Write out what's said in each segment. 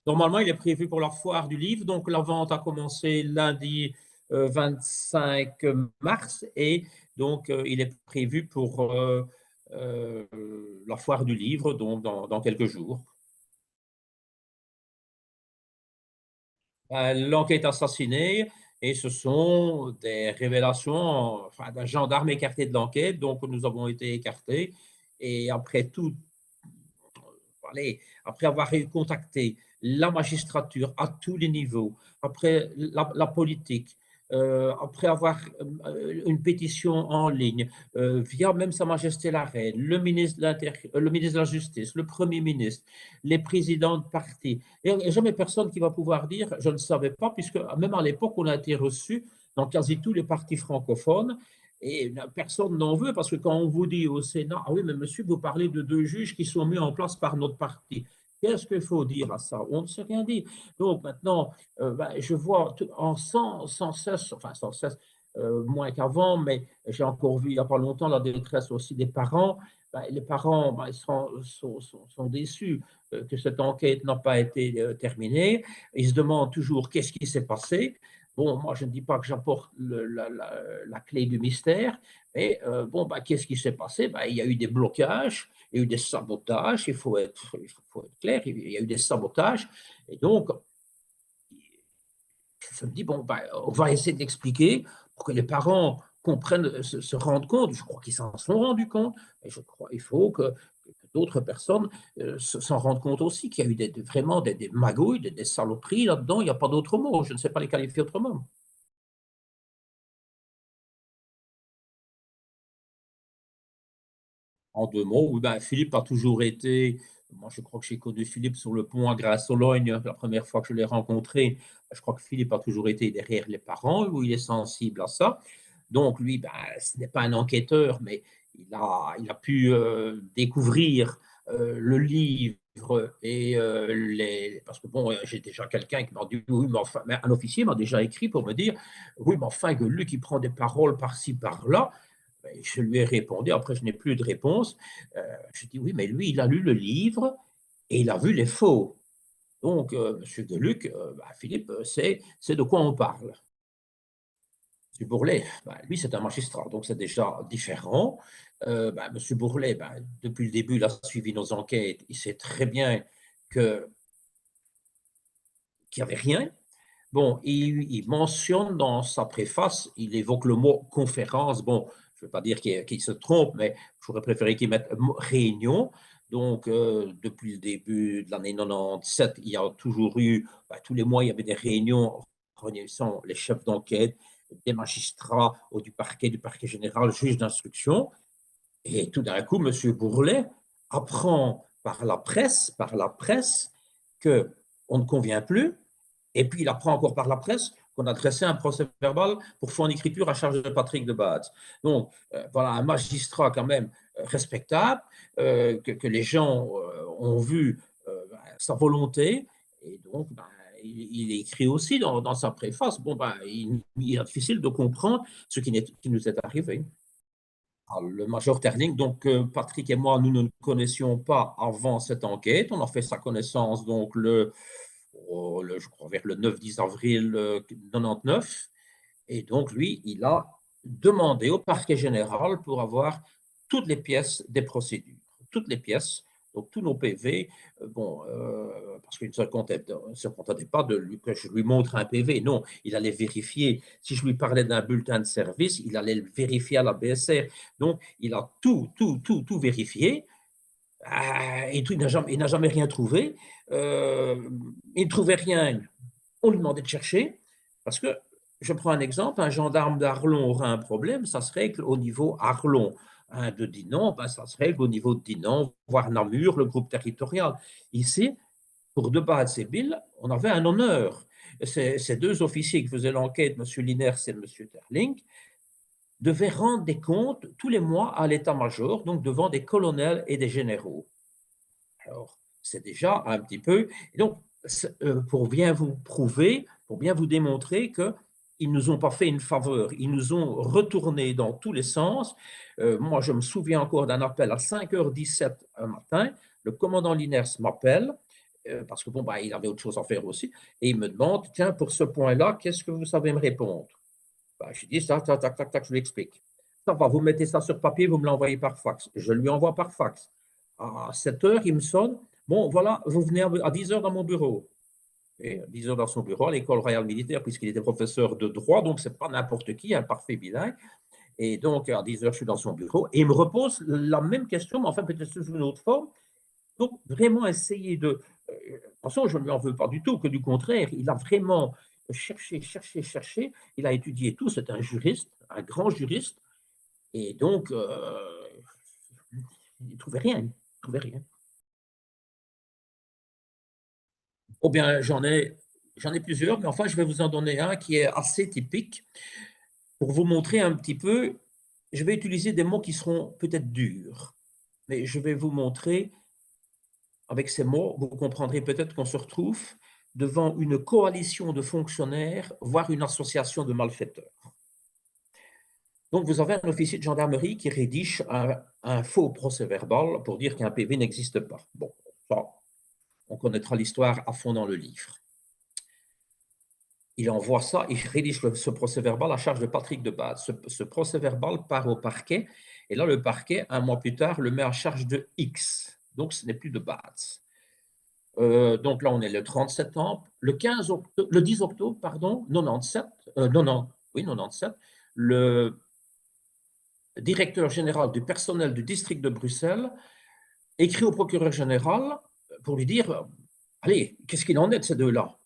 Normalement, il est prévu pour la foire du livre. Donc, la vente a commencé lundi 25 mars et donc il est prévu pour euh, la foire du livre donc dans quelques jours. L'enquête assassinée et ce sont des révélations enfin, d'un gendarme écarté de l'enquête. Donc, nous avons été écartés et après tout, allez, après avoir contacté la magistrature à tous les niveaux, après la politique, après avoir une pétition en ligne, via même Sa Majesté la Reine, le ministre de la Justice, le Premier ministre, les présidents de partis, il n'y a jamais personne qui va pouvoir dire je ne savais pas, puisque même à l'époque, on a été reçu dans quasi tous les partis francophones. Et personne n'en veut parce que quand on vous dit au Sénat, ah oui, mais monsieur, vous parlez de deux juges qui sont mis en place par notre parti. Qu'est-ce qu'il faut dire à ça? On ne sait rien dire. Donc maintenant, je vois sans cesse, enfin sans cesse, moins qu'avant, mais j'ai encore vu il n'y a pas longtemps la détresse aussi des parents. Les parents ils sont déçus que cette enquête n'a pas été terminée. Ils se demandent toujours qu'est-ce qui s'est passé. Bon, moi, je ne dis pas que j'apporte la clé du mystère, mais qu'est-ce qui s'est passé? Il y a eu des blocages, il y a eu des sabotages, il faut être clair, il y a eu des sabotages, et donc, je me dis, on va essayer d'expliquer pour que les parents comprennent, se rendent compte, je crois qu'ils s'en sont rendus compte, et je crois qu'il faut que d'autres personnes s'en rendent compte aussi, qu'il y a eu vraiment des magouilles, des saloperies là-dedans, il n'y a pas d'autre mot, je ne sais pas les qualifier autrement. En deux mots, oui, Philippe a toujours été, moi je crois que j'ai connu Philippe sur le pont à Grasse-Sologne, la première fois que je l'ai rencontré, je crois que Philippe a toujours été derrière les parents, où il est sensible à ça. Donc lui, ce n'est pas un enquêteur, mais il a pu découvrir le livre et parce que bon, j'ai déjà quelqu'un qui m'a dit, oui, mais enfin, un officier m'a déjà écrit pour me dire, oui, mais enfin, que lui qui prend des paroles par-ci, par-là, je lui ai répondu, après je n'ai plus de réponse. Je dis oui, mais lui, il a lu le livre et il a vu les faux. Donc, M. Deluc, Philippe, c'est de quoi on parle. M. Bourlet, lui, c'est un magistrat, donc c'est déjà différent. M. Bourlet, depuis le début, il a suivi nos enquêtes. Il sait très bien que, qu'il n'y avait rien. Bon, il mentionne dans sa préface, il évoque le mot conférence. Bon, je ne veux pas dire qu'il se trompe, mais j'aurais préféré qu'il mette réunion. Donc, depuis le début de l'année 97, il y a toujours eu, tous les mois, il y avait des réunions réunissant les chefs d'enquête, des magistrats ou du parquet général, juge d'instruction. Et tout d'un coup, M. Bourlet apprend par la presse qu'on ne convient plus, et puis il apprend encore par la presse qu'on a dressé un procès verbal pour faux en écriture à charge de Patrick Debats. Donc, voilà un magistrat quand même respectable, que les gens ont vu sa volonté, et donc il écrit aussi dans sa préface, il est difficile de comprendre ce qui nous est arrivé. Alors, le major Terling, donc Patrick et moi, nous ne nous connaissions pas avant cette enquête. On a fait sa connaissance donc je crois vers le 9-10 avril 99. Et donc lui, il a demandé au parquet général pour avoir toutes les pièces des procédures, toutes les pièces, donc tous nos PV. Parce qu'il ne se contentait pas que je lui montre un PV. Non, il allait vérifier. Si je lui parlais d'un bulletin de service, il allait le vérifier à la BSR. Donc, il a tout vérifié. Et il n'a jamais rien trouvé. Il ne trouvait rien. On lui demandait de chercher. Parce que, je prends un exemple, un gendarme d'Arlon aurait un problème, ça se règle au niveau Arlon. Un de Dinan, ça se règle au niveau de Dinan, voire Namur, le groupe territorial. Ici, pour Debats et Bill, on avait un honneur. Ces deux officiers qui faisaient l'enquête, M. Liners et M. Terling, devaient rendre des comptes tous les mois à l'état-major, donc devant des colonels et des généraux. Alors, c'est déjà un petit peu. Et donc, pour bien vous prouver, pour bien vous démontrer qu'ils ne nous ont pas fait une faveur, ils nous ont retourné dans tous les sens. Moi, je me souviens encore d'un appel à 5h17 un matin. Le commandant Liners m'appelle parce que bon, bah, il avait autre chose à faire aussi, et il me demande, tiens, pour ce point-là, qu'est-ce que vous savez me répondre? Bah, je dis ça, tac, tac, tac, tac, je lui explique. Ça va, vous mettez ça sur papier, vous me l'envoyez par fax. Je lui envoie par fax. À 7 heures, il me sonne. Bon, voilà, vous venez à 10 heures dans mon bureau. Et à 10 heures dans son bureau, à l'École royale militaire, puisqu'il était professeur de droit, donc c'est pas n'importe qui, un parfait bilingue. Et donc, à 10 heures, je suis dans son bureau et il me repose la même question, mais enfin, peut-être sous une autre forme. Donc, vraiment essayer de. De toute façon, je ne lui en veux pas du tout, que du contraire. Il a vraiment cherché, cherché, cherché. Il a étudié tout. C'est un juriste, un grand juriste. Et donc, il ne trouvait rien. Il trouvait rien. Oh bien, j'en ai plusieurs, mais enfin, je vais vous en donner un qui est assez typique pour vous montrer un petit peu. Je vais utiliser des mots qui seront peut-être durs, mais je vais vous montrer. Avec ces mots, vous comprendrez peut-être qu'on se retrouve devant une coalition de fonctionnaires, voire une association de malfaiteurs. Donc, vous avez un officier de gendarmerie qui rédige un faux procès-verbal pour dire qu'un PV n'existe pas. Bon, ça, on connaîtra l'histoire à fond dans le livre. Il envoie ça, il rédige ce procès-verbal à charge de Patrick Debade. Ce procès-verbal part au parquet, et là, le parquet, un mois plus tard, le met à charge de X. Donc, ce n'est plus de Debade. Donc là, on est le 30 septembre. Le 10 octobre, pardon, 97, 90, oui, 97, le directeur général du personnel du district de Bruxelles écrit au procureur général pour lui dire, allez, qu'est-ce qu'il en est de ces deux-là?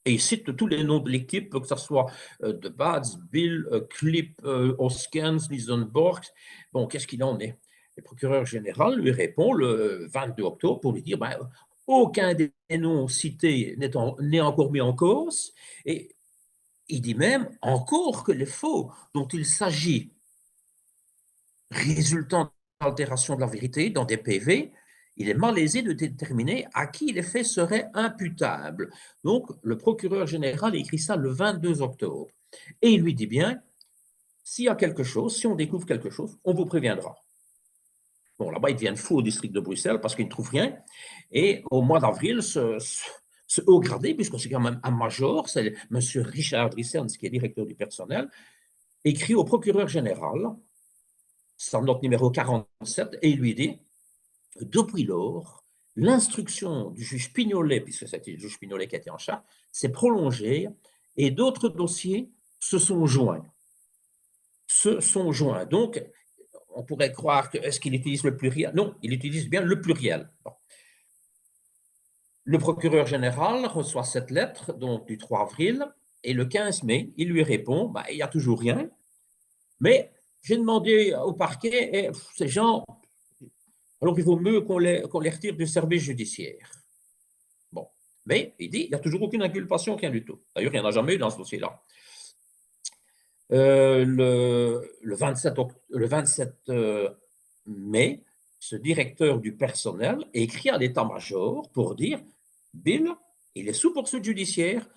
Et il cite tous les noms de l'équipe, que ce soit de Baz, Bill, Klip, Hoskens, Lisenborg. Bon, qu'est-ce qu'il en est? Le procureur général lui répond le 22 octobre pour lui dire, ben, aucun des noms cités n'est encore mis en cause. Et il dit même encore que les faux dont il s'agit résultant d'altération de la vérité dans des PV, il est malaisé de déterminer à qui les faits seraient imputables. Donc, le procureur général écrit ça le 22 octobre. Et il lui dit bien, s'il y a quelque chose, si on découvre quelque chose, on vous préviendra. Bon, là-bas, ils deviennent fous au district de Bruxelles parce qu'ils ne trouvent rien. Et au mois d'avril, ce haut gradé, puisque c'est quand même un major, c'est M. Richard Drissens, qui est directeur du personnel, écrit au procureur général, sa note numéro 47, et il lui dit, depuis lors, l'instruction du juge Pignolet, puisque c'était le juge Pignolet qui était en charge, s'est prolongée et d'autres dossiers se sont joints. Donc, on pourrait croire que est-ce qu'il utilise le pluriel? Non, il utilise bien le pluriel. Bon. Le procureur général reçoit cette lettre donc du 3 avril et le 15 mai, il lui répond bah, il n'y a toujours rien, mais j'ai demandé au parquet et ces gens, alors il vaut mieux qu'on les retire du service judiciaire. Bon, mais il dit il n'y a toujours aucune inculpation, rien du tout. D'ailleurs, il n'y en a jamais eu dans ce dossier-là. Le 27 mai, ce directeur du personnel écrit à l'état-major pour dire Bill, il est sous poursuite judiciaire.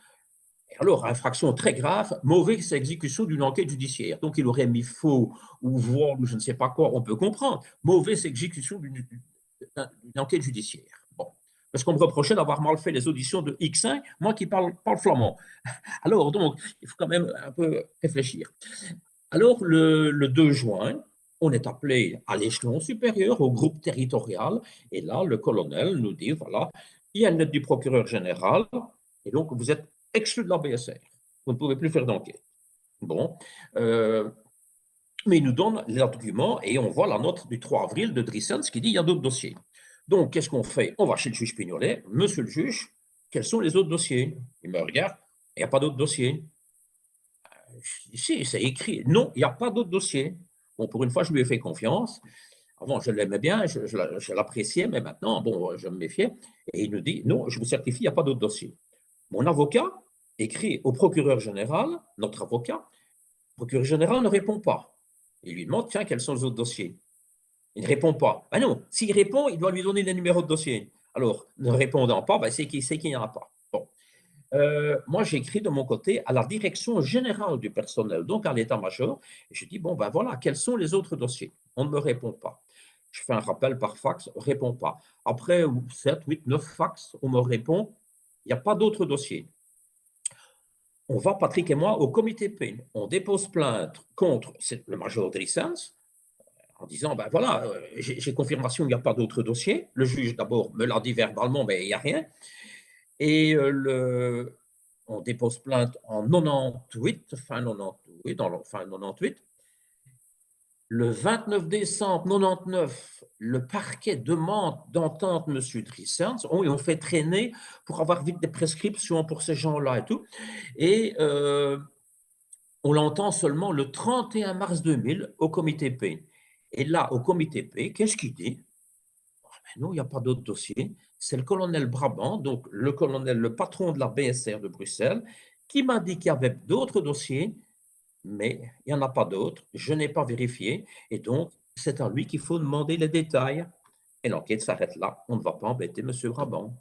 Et alors, infraction très grave, mauvaise exécution d'une enquête judiciaire. Donc, il aurait mis faux ou vol ou je ne sais pas quoi, on peut comprendre. Mauvaise exécution d'une enquête judiciaire. Bon. Parce qu'on me reprochait d'avoir mal fait les auditions de X1, moi qui parle flamand. Alors, donc, il faut quand même un peu réfléchir. Alors, le 2 juin, on est appelé à l'échelon supérieur, au groupe territorial, et là, le colonel nous dit, voilà, il y a une lettre du procureur général, et donc vous êtes exclu de la BSR. Vous ne pouvez plus faire d'enquête. Bon, mais il nous donne les documents, et on voit la note du 3 avril de Drissens qui dit, il y a d'autres dossiers. Donc, qu'est-ce qu'on fait? On va chez le juge Pignolet, monsieur le juge, quels sont les autres dossiers? Il me regarde, il n'y a pas d'autres dossiers. Si, c'est écrit. Non, il n'y a pas d'autre dossier. Bon, pour une fois, je lui ai fait confiance. Avant, je l'aimais bien, je l'appréciais, mais maintenant, bon, je me méfiais. Et il nous dit, non, je vous certifie, il n'y a pas d'autre dossier. Mon avocat écrit au procureur général, notre avocat, le procureur général ne répond pas. Il lui demande, tiens, quels sont les autres dossiers? Il ne répond pas. Ben non, s'il répond, il doit lui donner les numéros de dossier. Alors, ne répondant pas, ben c'est qu'il n'y en a pas. Bon. Moi, j'écris de mon côté à la direction générale du personnel, donc à l'état-major, et je dis, bon, ben voilà, quels sont les autres dossiers? On ne me répond pas. je fais un rappel par fax, on ne répond pas. Après 7, 8, 9 fax, on me répond, il n'y a pas d'autres dossiers. On va, Patrick et moi, au comité PIN. On dépose plainte contre le major de licence en disant, ben voilà, j'ai confirmation, il n'y a pas d'autres dossiers. Le juge, d'abord, me l'a dit verbalement, mais il n'y a rien. Et on dépose plainte en 98, fin 98, fin 98. Le 29 décembre 99, le parquet demande d'entendre M. Drissens. On fait traîner pour avoir vite des prescriptions pour ces gens-là et tout. Et on l'entend seulement le 31 mars 2000 au comité P. Et là, au comité P, qu'est-ce qu'il dit? Non, il n'y a pas d'autre dossier. C'est le colonel Brabant, donc le colonel, le patron de la BSR de Bruxelles, qui m'a dit qu'il y avait d'autres dossiers, mais il n'y en a pas d'autres. Je n'ai pas vérifié. Et donc, c'est à lui qu'il faut demander les détails. Et l'enquête s'arrête là. On ne va pas embêter M. Brabant.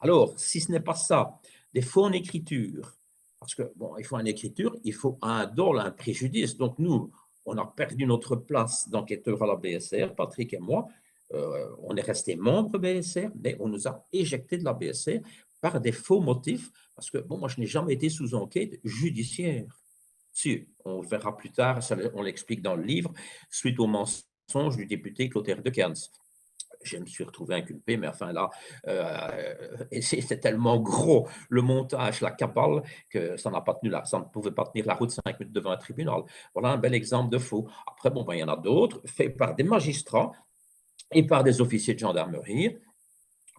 Alors, si ce n'est pas ça, des faux en écriture, parce que, bon, il faut une écriture, il faut un dol, un préjudice. Donc, nous, on a perdu notre place d'enquêteur à la BSR, Patrick et moi. On est resté membre BSR, mais on nous a éjectés de la BSR par des faux motifs, parce que, bon, moi, je n'ai jamais été sous enquête judiciaire. Si, on le verra plus tard, on l'explique dans le livre, suite au mensonge du député Clotaire de Cairns. Je me suis retrouvé inculpé, mais enfin là, c'était tellement gros le montage, la cabale, que ça ne pouvait pas tenir la route 5 minutes devant un tribunal. Voilà un bel exemple de faux. Après, bon, ben, il y en a d'autres, faits par des magistrats et par des officiers de gendarmerie.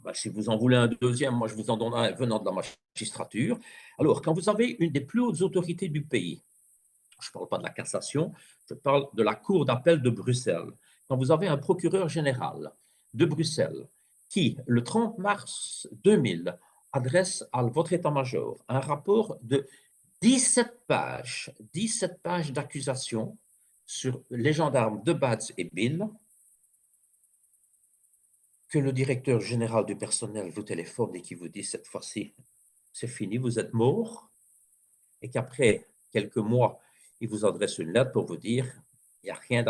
Ben, si vous en voulez un deuxième, moi je vous en donne un venant de la magistrature. Alors, quand vous avez une des plus hautes autorités du pays, je ne parle pas de la cassation, je parle de la Cour d'appel de Bruxelles. Quand vous avez un procureur général de Bruxelles qui, le 30 mars 2000, adresse à votre état-major un rapport de 17 pages d'accusation sur les gendarmes de Bats et Bill, que le directeur général du personnel vous téléphone et qui vous dit cette fois-ci, c'est fini, vous êtes mort, et qu'après quelques mois, il vous adresse une lettre pour vous dire, il n'y a rien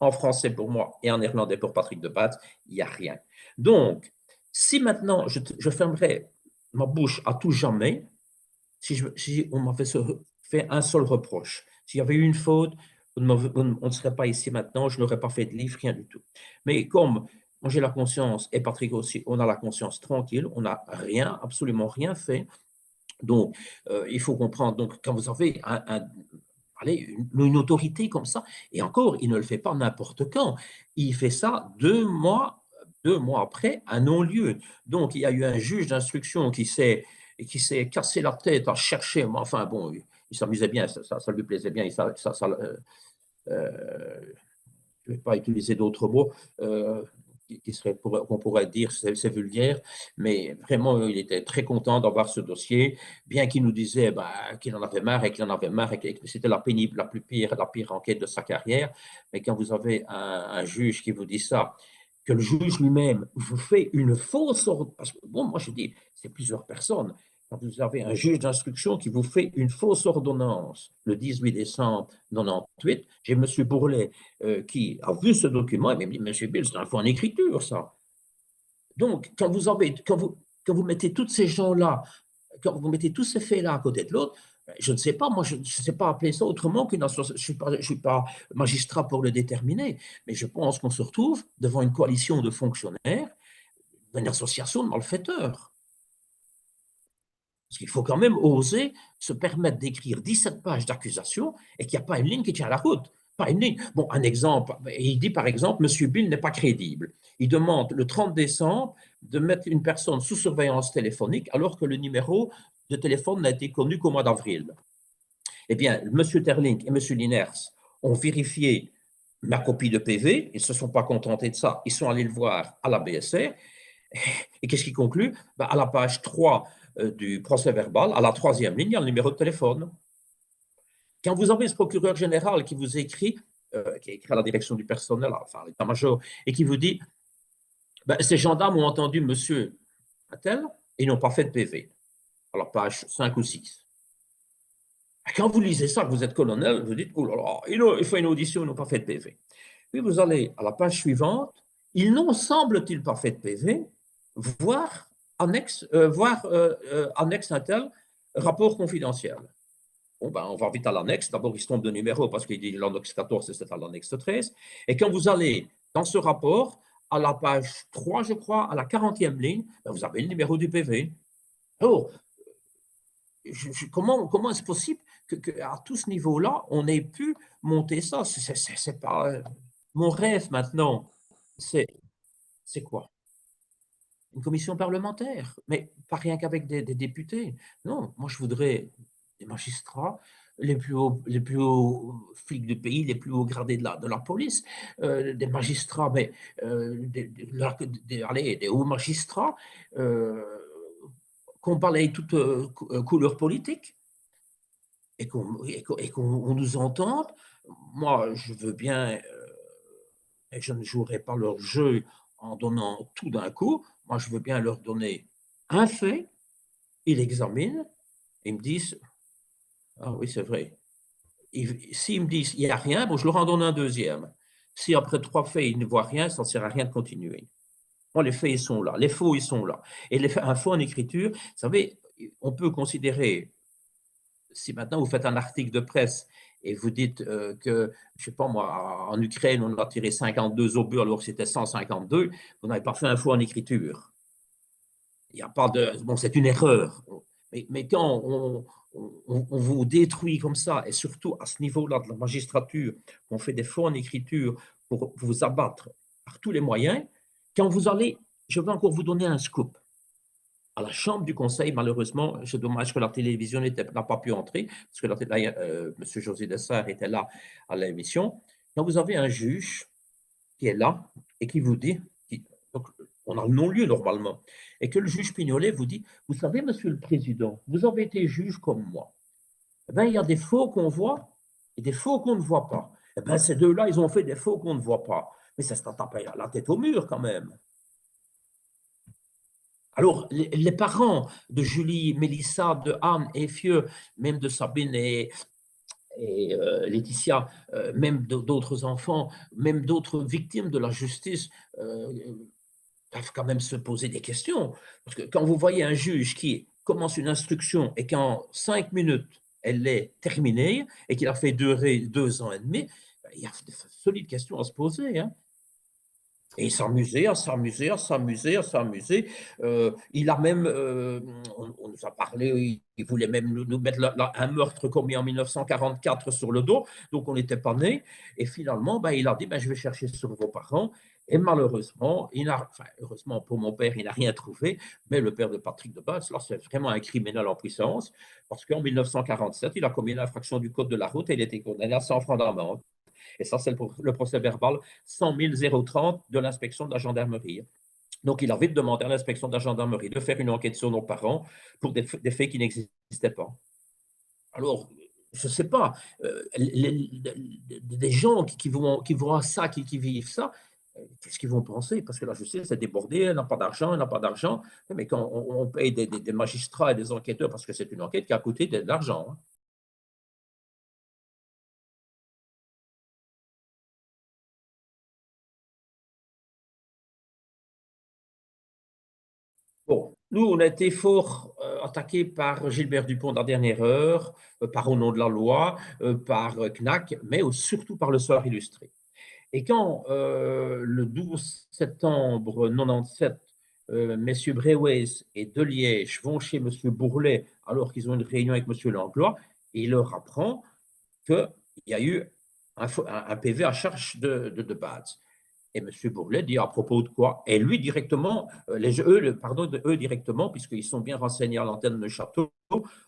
en français pour moi et en néerlandais pour Patrick de Baat, il n'y a rien. Donc, si maintenant je fermerais ma bouche à tout jamais, si on m'avait fait un seul reproche, s'il y avait eu une faute, on ne serait pas ici maintenant, je n'aurais pas fait de livre, rien du tout. Mais comme moi j'ai la conscience, et Patrick aussi, on a la conscience tranquille, on n'a rien, absolument rien fait, donc, il faut comprendre, donc, quand vous avez allez, une autorité comme ça, et encore, il ne le fait pas n'importe quand, il fait ça 2 mois après un non-lieu. Donc, il y a eu un juge d'instruction qui s'est cassé la tête à chercher, mais enfin bon, il s'amusait bien, ça lui plaisait bien, je ne vais pas utiliser d'autres mots, qu'on pourrait dire c'est vulgaire, mais vraiment, il était très content d'avoir ce dossier, bien qu'il nous disait qu'il en avait marre et qu'il en avait marre et que c'était la pénible, la pire enquête de sa carrière. Mais quand vous avez un juge qui vous dit ça, que le juge lui-même vous fait une fausse ordre, parce que bon, moi je dis, c'est plusieurs personnes. Quand vous avez un juge d'instruction qui vous fait une fausse ordonnance le 18 décembre 98, j'ai M. Bourlet qui a vu ce document et m'a dit, M. Bill, c'est un faux en écriture, ça. Donc, quand vous mettez tous ces gens-là, quand vous mettez tous ces faits-là à côté de l'autre, je ne sais pas, moi, je ne sais pas appeler ça autrement qu'une association. Je suis pas magistrat pour le déterminer, mais je pense qu'on se retrouve devant une coalition de fonctionnaires, une association de malfaiteurs. Parce qu'il faut quand même oser se permettre d'écrire 17 pages d'accusation et qu'il n'y a pas une ligne qui tient la route. Pas une ligne. Bon, un exemple, il dit par exemple, M. Bill n'est pas crédible. Il demande le 30 décembre de mettre une personne sous surveillance téléphonique alors que le numéro de téléphone n'a été connu qu'au mois d'avril. Eh bien, M. Terling et M. Liners ont vérifié ma copie de PV, ils ne se sont pas contentés de ça, ils sont allés le voir à la BSR, et qu'est-ce qui conclut? À la page 3 du procès verbal, à la troisième ligne, il y a le numéro de téléphone. Quand vous avez ce procureur général qui vous écrit, qui écrit à la direction du personnel, enfin à l'état-major, et qui vous dit, ces gendarmes ont entendu monsieur Attel et ils n'ont pas fait de PV, à la page 5 ou 6. Quand vous lisez ça, que vous êtes colonel, vous dites, oh là là, il fait une audition, ils n'ont pas fait de PV. Puis vous allez à la page suivante, Ils n'ont, semble-t-il, pas fait de PV, annexe un tel rapport confidentiel. Bon, ben, on va vite à l'annexe. D'abord, il se trompe de numéro parce qu'il dit l'annexe 14 et c'est à l'annexe 13. Et quand vous allez dans ce rapport, à la page 3, je crois, à la 40e ligne, ben, vous avez le numéro du PV. Alors, comment est-ce possible qu'à tout ce niveau-là, on ait pu monter ça? C'est pas mon rêve maintenant. C'est quoi? Une commission parlementaire, mais pas rien qu'avec des députés. Non, moi je voudrais des magistrats, les plus hauts flics du pays, les plus hauts gradés de la police, des magistrats, mais allez, des hauts magistrats, qu'on balaye toute couleur politique et qu'on nous entende. Moi, je veux bien, et je ne jouerai pas leur jeu en donnant tout d'un coup. Moi, je veux bien leur donner un fait, ils l'examinent, ils me disent, ah oui, c'est vrai. S'ils me disent, il n'y a rien, bon, je leur en donne un deuxième. Si après 3 faits, ils ne voient rien, ça ne sert à rien de continuer. Moi, les faits, ils sont là. Les faux, ils sont là. Et un faux en écriture, vous savez, on peut considérer, si maintenant vous faites un article de presse et vous dites que, je ne sais pas moi, en Ukraine, on a tiré 52 obus alors que c'était 152, vous n'avez pas fait un faux en écriture. Il n'y a pas de. Bon, c'est une erreur. Mais quand on vous détruit comme ça, et surtout à ce niveau-là de la magistrature, on fait des faux en écriture pour vous abattre par tous les moyens, quand vous allez, je vais encore vous donner un scoop. À la Chambre du Conseil, malheureusement, c'est dommage que la télévision n'a pas pu entrer, parce que M. José Dessert était là à l'émission. Quand vous avez un juge qui est là et qui vous dit, donc on a le non-lieu normalement, et que le juge Pignolet vous dit, vous savez, Monsieur le Président, vous avez été juge comme moi. Eh bien, il y a des faux qu'on voit et des faux qu'on ne voit pas. Eh bien, ces deux-là, ils ont fait des faux qu'on ne voit pas. Mais ça se tape la tête au mur quand même. Alors, les parents de Julie, Mélissa, de Anne et Fieu, même de Sabine et Laetitia, même d'autres enfants, même d'autres victimes de la justice, peuvent quand même se poser des questions. Parce que quand vous voyez un juge qui commence une instruction et qu'en 5 minutes, elle est terminée et qu'il a fait durer 2 ans et demi, il y a de solides questions à se poser. Hein. Et s'amuser, à s'amuser, à s'amuser, à s'amuser. Il a même, on nous a parlé, il voulait même nous mettre un meurtre commis en 1944 sur le dos, donc on n'était pas nés. Et finalement, ben, il a dit, ben, je vais chercher sur vos parents. Et malheureusement, heureusement pour mon père, il n'a rien trouvé, mais le père de Patrick de Batz, là, c'est vraiment un criminel en puissance, parce qu'en 1947, il a commis une infraction du code de la route et il a été condamné à 100 francs d'amende. Et ça, c'est le procès verbal 100 030 de l'inspection de la gendarmerie. Donc, il a vite demandé à l'inspection de la gendarmerie de faire une enquête sur nos parents pour des faits qui n'existaient pas. Alors, je ne sais pas, des gens qui voient ça, qui vivent ça, qu'est-ce qu'ils vont penser? Parce que la justice est débordée, elle n'a pas d'argent, elle n'a pas d'argent. Mais quand on paye des magistrats et des enquêteurs, parce que c'est une enquête qui a coûté de l'argent. Hein. Bon, nous, on a été fort attaqués par Gilbert Dupont dans la dernière heure, par Au nom de la loi, par CNAC, mais surtout par le Soir illustré. Et quand le 12 septembre 97, messieurs Brewes et Deliège vont chez monsieur Bourlet alors qu'ils ont une réunion avec monsieur Langlois, et il leur apprend qu'il y a eu un PV à charge de base. Et M. Bourlet dit à propos de quoi? Et lui directement, eux directement, puisqu'ils sont bien renseignés à l'antenne de Château,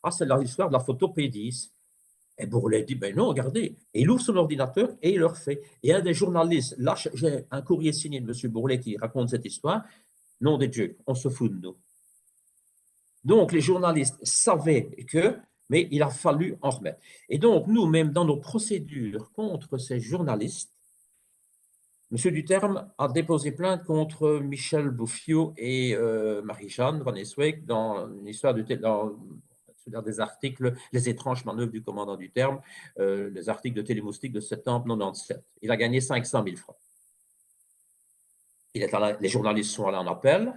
ah, c'est l'histoire de la photo P10. Et Bourlet dit, ben non, regardez. Et il ouvre son ordinateur et il leur fait. Et un des journalistes, là, j'ai un courrier signé de M. Bourlet qui raconte cette histoire. Nom de Dieu, on se fout de nous. Donc, les journalistes savaient que, mais il a fallu en remettre. Et donc, nous, même dans nos procédures contre ces journalistes, Monsieur Duterme a déposé plainte contre Michel Bouffiot et Marie-Jeanne Van Eswijk dans l'histoire des articles Les étranges manœuvres du commandant Duterme, les articles de Télémoustique de septembre 97. Il a gagné 500 000 francs. Les journalistes sont allés en appel.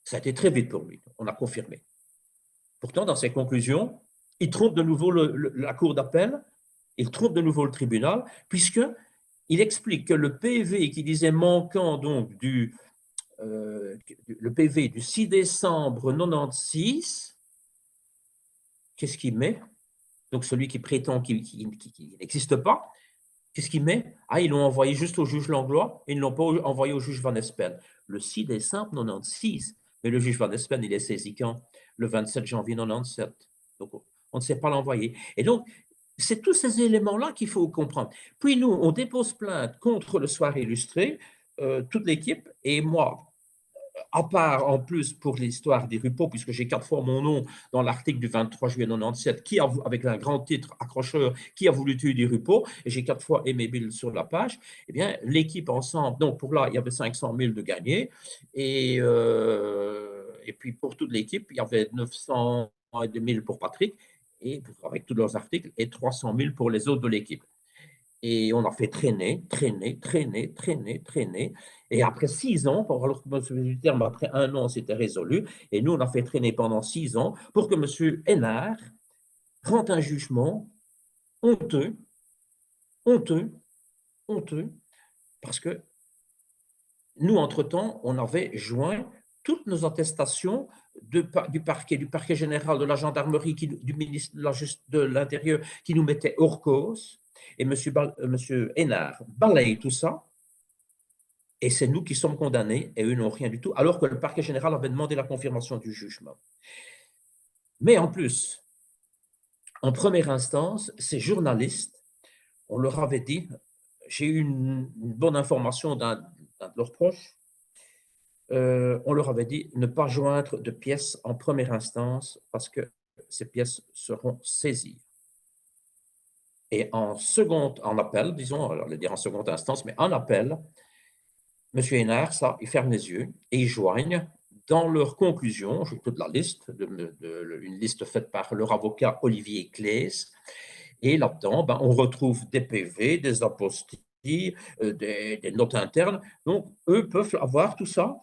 Ça a été très vite pour lui. On a confirmé. Pourtant, dans ses conclusions, il trompe de nouveau la cour d'appel, il trompe de nouveau le tribunal, puisqu'il explique que le PV qui disait manquant donc le PV du 6 décembre 96, qu'est-ce qu'il met? Donc celui qui prétend qu'il n'existe pas, qu'est-ce qu'il met? Ah, ils l'ont envoyé juste au juge Langlois et ils ne l'ont pas envoyé au juge Van Espen. Le 6 décembre 96. Mais le juge Van Espen, il est saisi quand? Le 27 janvier 97. Donc, on ne sait pas l'envoyer. Et donc, c'est tous ces éléments-là qu'il faut comprendre. Puis nous, on dépose plainte contre le Soir illustré, toute l'équipe, et moi, à part en plus pour l'histoire des Rupeaux, puisque j'ai 4 fois mon nom dans l'article du 23 juillet 97, avec un grand titre accrocheur, qui a voulu tuer des Rupeaux, et j'ai 4 fois Aimé Bill sur la page, eh bien, l'équipe ensemble, donc pour là, il y avait 500 000 de gagnés, et puis pour toute l'équipe, il y avait 900 000 pour Patrick, et avec tous leurs articles, et 300 000 pour les autres de l'équipe. Et on a fait traîner, traîner, traîner, traîner, traîner. Et après 6 ans, alors que M. terme, après 1 an, c'était résolu. Et nous, on a fait traîner pendant 6 ans pour que M. Hénard rende un jugement honteux, honteux, honteux, parce que nous, entre-temps, on avait joint toutes nos attestations du parquet général, de la gendarmerie, du ministre de l'Intérieur, qui nous mettait hors cause. Et M. Hénard balaye tout ça, et c'est nous qui sommes condamnés, et eux n'ont rien du tout, alors que le parquet général avait demandé la confirmation du jugement. Mais en plus, en première instance, ces journalistes, on leur avait dit, j'ai eu une bonne information d'un de leurs proches, on leur avait dit ne pas joindre de pièces en première instance parce que ces pièces seront saisies. Et en appel, disons, alors le dire en seconde instance, mais en appel, M. Hénard, ça, ils ferment les yeux et ils joignent dans leur conclusion, j'ai toute la liste, une liste faite par leur avocat Olivier Claes, et là-dedans, on retrouve des PV, des apostilles, des notes internes. Donc, eux peuvent avoir tout ça.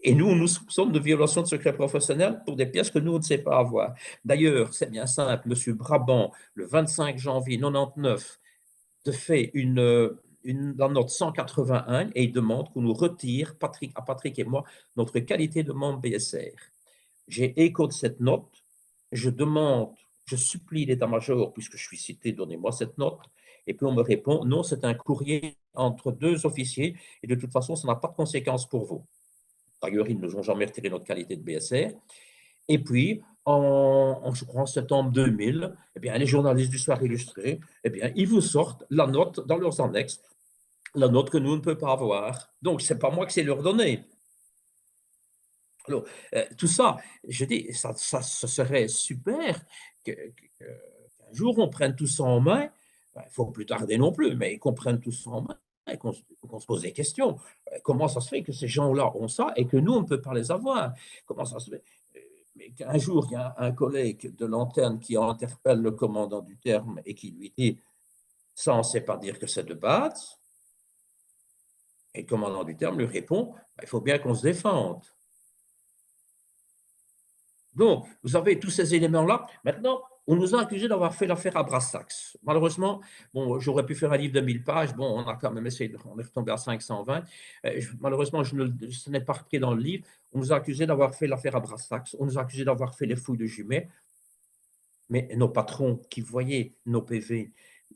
Et nous, nous soupçonnons de violation de secret professionnel pour des pièces que nous, on ne sait pas avoir. D'ailleurs, c'est bien simple, M. Brabant, le 25 janvier 99, te fait la note 181 et il demande qu'on nous retire, à Patrick et moi, notre qualité de membre BSR. J'ai écho de cette note, je supplie l'état-major, puisque je suis cité, donnez-moi cette note, et puis on me répond, non, c'est un courrier entre 2 officiers, et de toute façon, ça n'a pas de conséquences pour vous. D'ailleurs, ils ne nous ont jamais retiré notre qualité de BSR. Et puis, je crois en septembre 2000, eh bien, les journalistes du Soir illustré, eh bien, ils vous sortent la note dans leurs annexes, la note que nous ne pouvons pas avoir. Donc, ce n'est pas moi qui sais leur donner. Alors, tout ça, je dis, ça serait super qu'un jour on prenne tout ça en main. Il ne faut plus tarder non plus, mais qu'on prenne tout ça en main et qu'on se pose des questions. Comment ça se fait que ces gens-là ont ça et que nous, on ne peut pas les avoir? Comment ça se fait? Mais qu'un jour, il y a un collègue de l'antenne qui interpelle le commandant du terme et qui lui dit « ça, on ne sait pas dire que c'est de base ». Et le commandant du terme lui répond « il faut bien qu'on se défende ». Donc, vous avez tous ces éléments-là. Maintenant, on nous a accusés d'avoir fait l'affaire à Brassac. Malheureusement, bon, j'aurais pu faire un livre de 1000 pages. Bon, on a quand même essayé, on est retombé à 520. Malheureusement, ce n'est pas repris dans le livre. On nous a accusés d'avoir fait l'affaire à Brassac. On nous a accusés d'avoir fait les fouilles de Jumet. Mais nos patrons qui voyaient nos PV,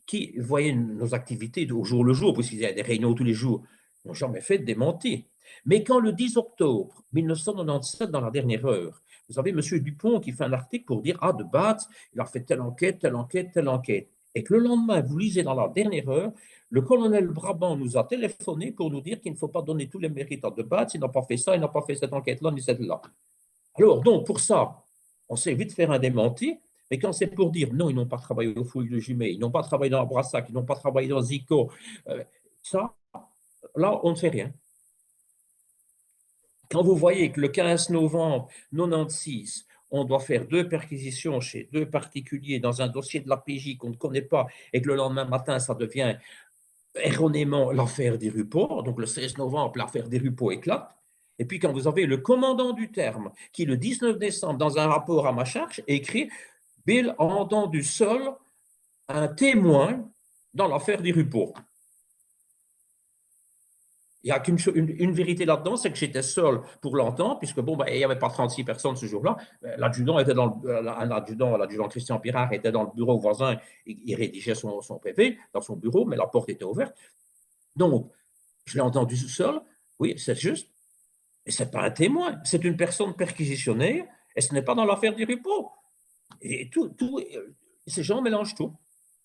qui voyaient nos activités au jour le jour, puisqu'il y a des réunions tous les jours, n'ont jamais fait de démenti. Mais quand le 10 octobre 1997, dans la dernière heure, vous avez M. Dupont qui fait un article pour dire « Ah, de Batz, il a fait telle enquête, telle enquête, telle enquête ». Et que le lendemain, vous lisez dans la dernière heure, le colonel Brabant nous a téléphoné pour nous dire qu'il ne faut pas donner tous les mérites à de Batz, il n'a pas fait ça, il n'a pas fait cette enquête-là, ni celle-là. Alors, donc, pour ça, on sait vite faire un démenti, mais quand c'est pour dire non, ils n'ont pas travaillé au fouilles de Jumet, ils n'ont pas travaillé dans Brassac, ils n'ont pas travaillé dans Zico, ça, là, on ne fait rien. Quand vous voyez que le 15 novembre 96, on doit faire 2 perquisitions chez 2 particuliers dans un dossier de la PJ qu'on ne connaît pas et que le lendemain matin, ça devient erronément l'affaire des Rupeaux. Donc le 16 novembre, l'affaire des Rupeaux éclate. Et puis quand vous avez le commandant du terme qui, le 19 décembre, dans un rapport à ma charge, écrit Bill a entendu seul un témoin dans l'affaire des Rupeaux. Il n'y a qu'une vérité là-dedans, c'est que j'étais seul pour l'entendre, puisque bon, ben, il n'y avait pas 36 personnes ce jour-là. L'adjudant était l'adjudant Christian Pirard était dans le bureau voisin, il rédigeait son PV dans son bureau, mais la porte était ouverte. Donc, je l'ai entendu seul, oui, c'est juste, mais ce n'est pas un témoin, c'est une personne perquisitionnée, et ce n'est pas dans l'affaire du Rupeaux. Et ces gens mélangent tout.